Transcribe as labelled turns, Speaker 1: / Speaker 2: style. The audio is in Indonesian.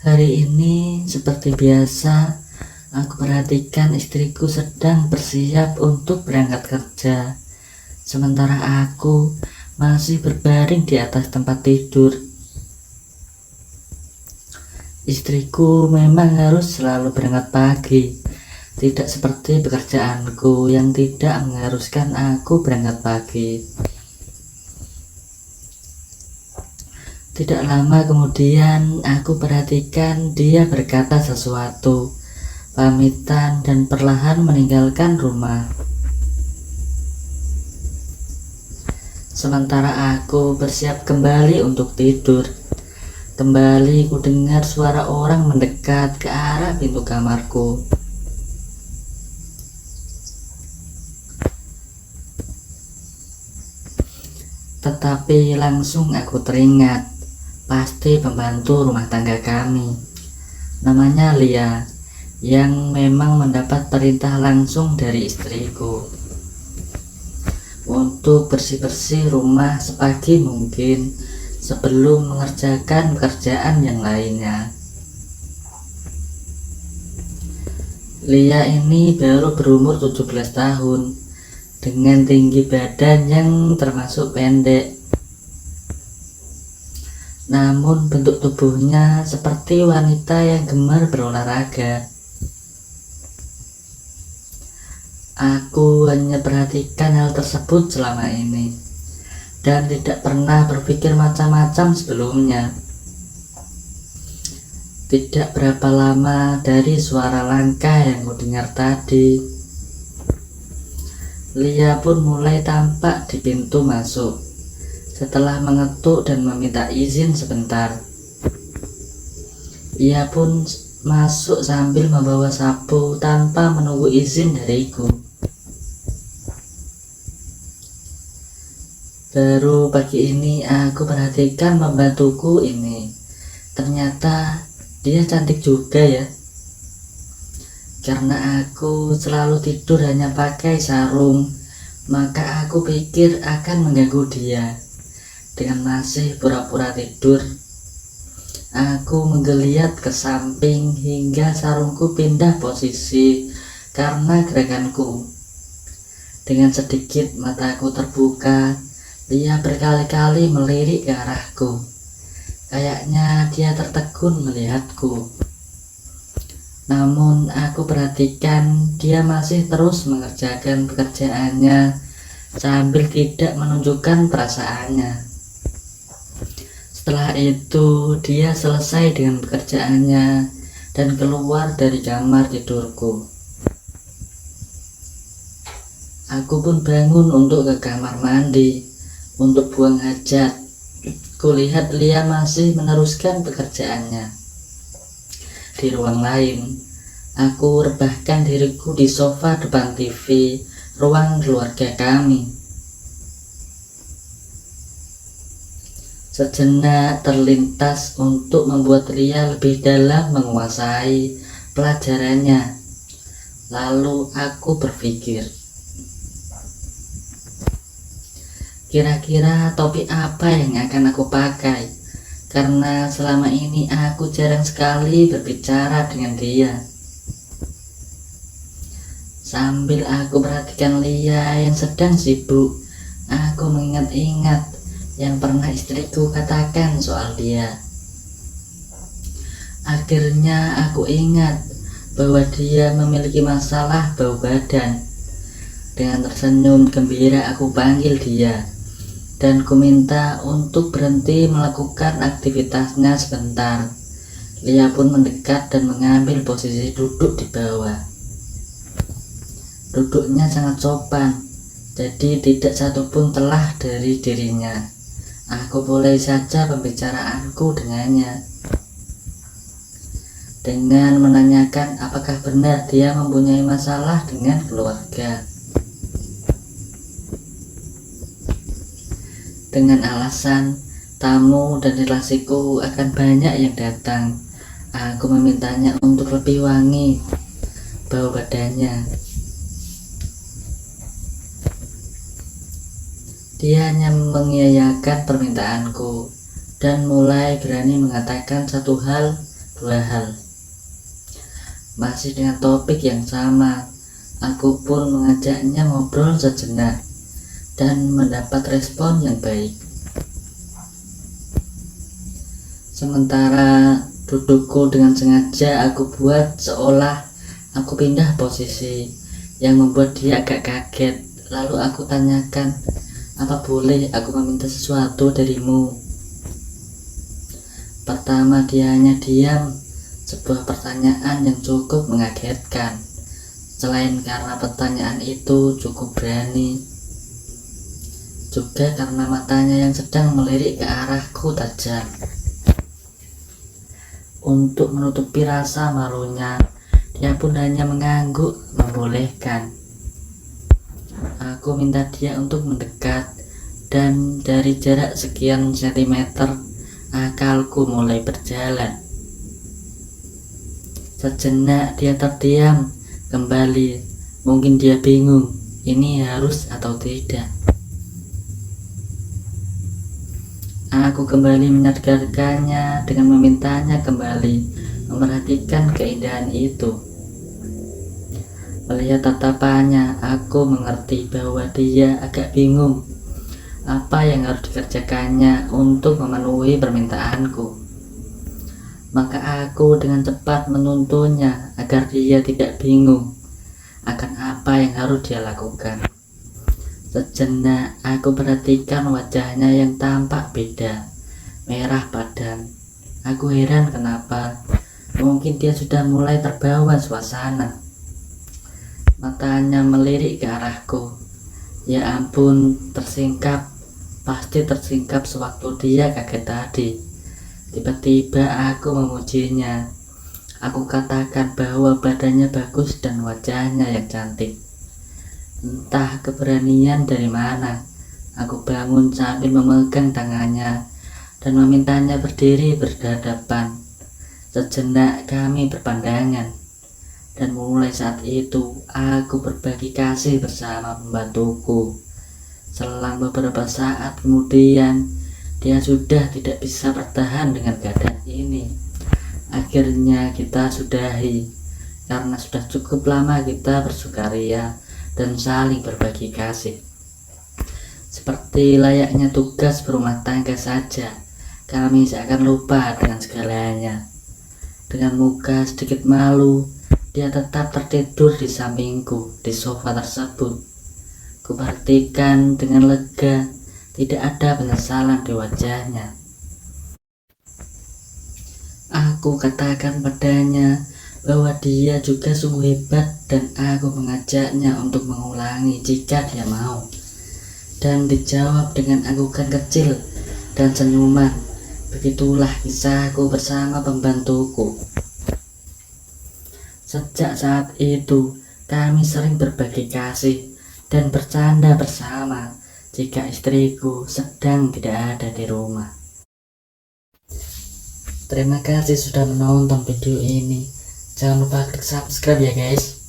Speaker 1: Hari ini seperti biasa, aku perhatikan istriku sedang bersiap untuk berangkat kerja. Sementara aku masih berbaring di atas tempat tidur. Istriku memang harus selalu berangkat pagi, tidak seperti pekerjaanku yang tidak mengharuskan aku berangkat pagi. Tidak lama kemudian aku perhatikan dia berkata sesuatu, pamitan dan perlahan meninggalkan rumah. Sementara aku bersiap kembali untuk tidur. Kembali ku dengar suara orang mendekat ke arah pintu kamarku. Tetapi langsung aku teringat, pasti pembantu rumah tangga kami. Namanya Lia, yang memang mendapat perintah langsung dari istriku untuk bersih-bersih rumah sepagi mungkin sebelum mengerjakan pekerjaan yang lainnya. Lia ini baru berumur 17 tahun dengan tinggi badan yang termasuk pendek. Namun bentuk tubuhnya seperti wanita yang gemar berolahraga. Aku hanya perhatikan hal tersebut selama ini dan tidak pernah berpikir macam-macam sebelumnya. Tidak berapa lama dari suara langkah yang kudengar tadi, Lia pun mulai tampak di pintu masuk setelah mengetuk dan meminta izin sebentar. Ia pun masuk sambil membawa sapu tanpa menunggu izin dariku. Baru pagi ini aku perhatikan pembantuku ini. Ternyata dia cantik juga ya. Karena aku selalu tidur hanya pakai sarung, maka aku pikir akan mengganggu dia. Dengan masih pura-pura tidur, aku menggeliat ke samping hingga sarungku pindah posisi karena gerakanku. Dengan sedikit mataku terbuka, dia berkali-kali melirik ke arahku. Kayaknya dia tertegun melihatku. Namun aku perhatikan dia masih terus mengerjakan pekerjaannya sambil tidak menunjukkan perasaannya. Setelah itu dia selesai dengan pekerjaannya dan keluar dari kamar tidurku. Aku pun bangun untuk ke kamar mandi untuk buang hajat. Kulihat Lia masih meneruskan pekerjaannya. Di ruang lain, aku rebahkan diriku di sofa depan TV ruang keluarga kami. Sejenak terlintas untuk membuat Lia lebih dalam menguasai pelajarannya. Lalu aku berpikir, kira-kira topi apa yang akan aku pakai? Karena selama ini aku jarang sekali berbicara dengan dia. Sambil aku perhatikan Lia yang sedang sibuk, aku mengingat-ingat yang pernah istriku katakan soal dia. Akhirnya aku ingat bahwa dia memiliki masalah bau badan. Dengan tersenyum gembira aku panggil dia dan ku minta untuk berhenti melakukan aktivitasnya sebentar. Lia pun mendekat dan mengambil posisi duduk di bawah. Duduknya sangat sopan, jadi tidak satupun telah dari dirinya. Aku mulai saja pembicaraanku dengannya dengan menanyakan apakah benar dia mempunyai masalah dengan keluarga. Dengan alasan tamu dan relasiku akan banyak yang datang, aku memintanya untuk lebih wangi bau badannya. Dia hanya mengiyakan permintaanku dan mulai berani mengatakan satu hal dua hal. Masih dengan topik yang sama, aku pun mengajaknya ngobrol sejenak dan mendapat respon yang baik. Sementara dudukku dengan sengaja aku buat seolah aku pindah posisi, yang membuat dia agak kaget. Lalu aku tanyakan, apa boleh aku meminta sesuatu darimu? Pertama dia hanya diam, sebuah pertanyaan yang cukup mengagetkan. Selain karena pertanyaan itu cukup berani, juga karena matanya yang sedang melirik ke arahku tajam. Untuk menutupi rasa malunya, dia pun hanya mengangguk membolehkan. Aku minta dia untuk mendekat, dan dari jarak sekian sentimeter, akalku mulai berjalan. Sejenak dia terdiam kembali. Mungkin dia bingung, ini harus atau tidak. Aku kembali menyadarkannya dengan memintanya kembali memperhatikan keindahan itu. Melihat tatapannya, aku mengerti bahwa dia agak bingung apa yang harus dikerjakannya untuk memenuhi permintaanku. Maka aku dengan cepat menuntunnya agar dia tidak bingung akan apa yang harus dia lakukan. Sejenak aku perhatikan wajahnya yang tampak beda, merah padam. Aku heran kenapa, mungkin dia sudah mulai terbawa suasana. Matanya melirik ke arahku. Ya ampun, tersingkap, pasti tersingkap sewaktu dia kaget tadi. Tiba-tiba aku memujinya. Aku katakan bahwa badannya bagus dan wajahnya yang cantik. Entah keberanian dari mana, aku bangun sambil memegang tangannya dan memintanya berdiri berhadapan. Sejenak kami berpandangan, dan mulai saat itu aku berbagi kasih bersama pembantuku. Selang beberapa saat kemudian, dia sudah tidak bisa bertahan dengan keadaan ini. Akhirnya kita sudahi, karena sudah cukup lama kita bersukaria dan saling berbagi kasih. Seperti layaknya tugas berumah tangga saja, kami seakan lupa dengan segalanya. Dengan muka sedikit malu, dia tetap tertidur di sampingku di sofa tersebut. Kuperhatikan dengan lega, tidak ada penyesalan di wajahnya. Aku katakan padanya bahwa dia juga sungguh hebat, dan aku mengajaknya untuk mengulangi jika dia mau. Dan dijawab dengan anggukan kecil dan senyuman. Begitulah kisahku bersama pembantuku. Sejak saat itu, kami sering berbagi kasih dan bercanda bersama jika istriku sedang tidak ada di rumah. Terima kasih sudah menonton video ini. Jangan lupa klik subscribe ya guys.